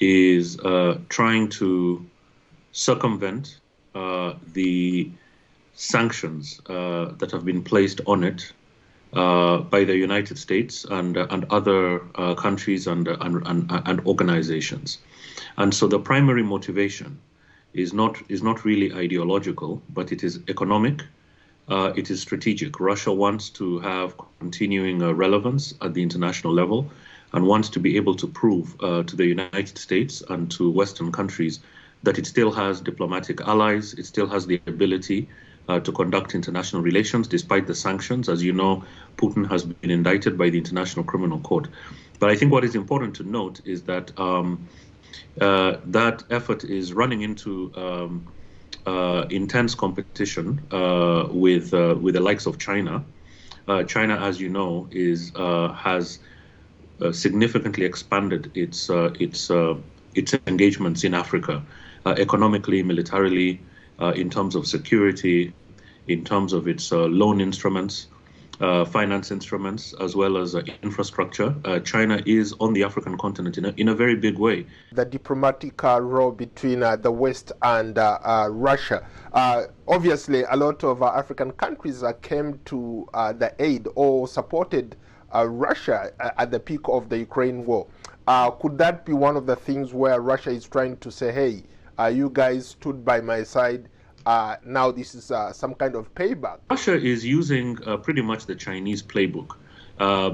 is trying to circumvent the sanctions that have been placed on it by the United States and other countries and organizations. And so the primary motivation is not really ideological, but it is economic. It is strategic. Russia wants to have continuing relevance at the international level and wants to be able to prove to the United States and to Western countries that it still has diplomatic allies, it still has the ability to conduct international relations despite the sanctions. As you know, Putin has been indicted by the International Criminal Court. But I think what is important to note is that that effort is running into intense competition with the likes of China. China, as you know, has significantly expanded its engagements in Africa, economically, militarily, in terms of security, in terms of its loan instruments, finance instruments, as well as infrastructure. China is on the African continent in a very big way. The diplomatic role between the West and Russia. Obviously, a lot of African countries came to the aid or supported Russia at the peak of the Ukraine war. Could that be one of the things where Russia is trying to say, hey, you guys stood by my side, now this is some kind of payback? Russia is using pretty much the Chinese playbook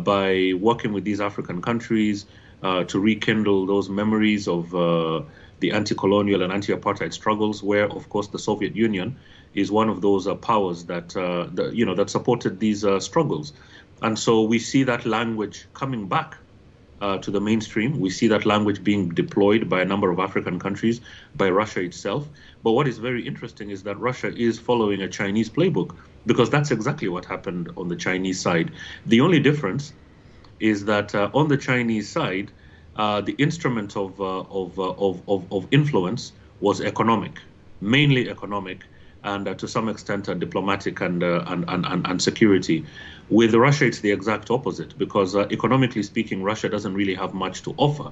by working with these African countries to rekindle those memories of the anti-colonial and anti-apartheid struggles, where, of course, the Soviet Union is one of those powers that that supported these struggles. And so we see that language coming back to the mainstream. We see that language being deployed by a number of African countries, by Russia itself. But what is very interesting is that Russia is following a Chinese playbook, because that's exactly what happened on the Chinese side. The only difference is that on the Chinese side, the instrument of influence was economic, mainly economic, and to some extent diplomatic and security. With Russia, it's the exact opposite, because economically speaking, Russia doesn't really have much to offer.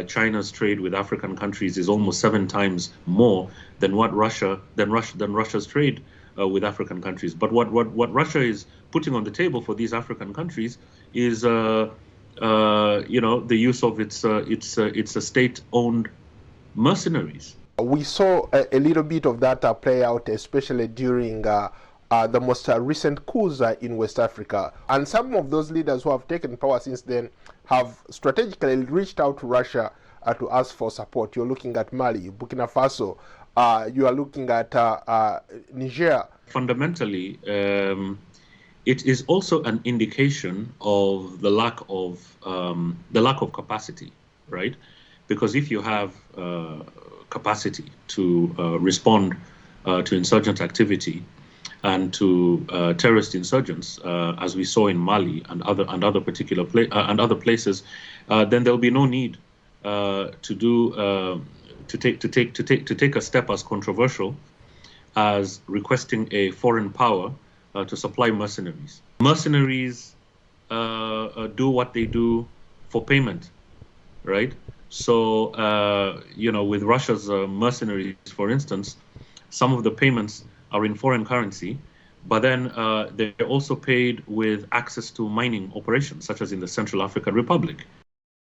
China's trade with African countries is almost 7 times more than Russia's trade with African countries. But what Russia is putting on the table for these African countries is the use of its state-owned mercenaries. We saw a little bit of that play out, especially during the most recent coups in West Africa. And some of those leaders who have taken power since then have strategically reached out to Russia to ask for support. You're looking at Mali, Burkina Faso, you are looking at Niger. Fundamentally, it is also an indication of the lack of capacity, right? Because if you have capacity to respond to insurgent activity and to terrorist insurgents, as we saw in Mali and other places, then there'll be no need to take a step as controversial as requesting a foreign power to supply mercenaries. Mercenaries do what they do for payment, right? So, with Russia's mercenaries, for instance, some of the payments are in foreign currency, but then they're also paid with access to mining operations, such as in the Central African Republic.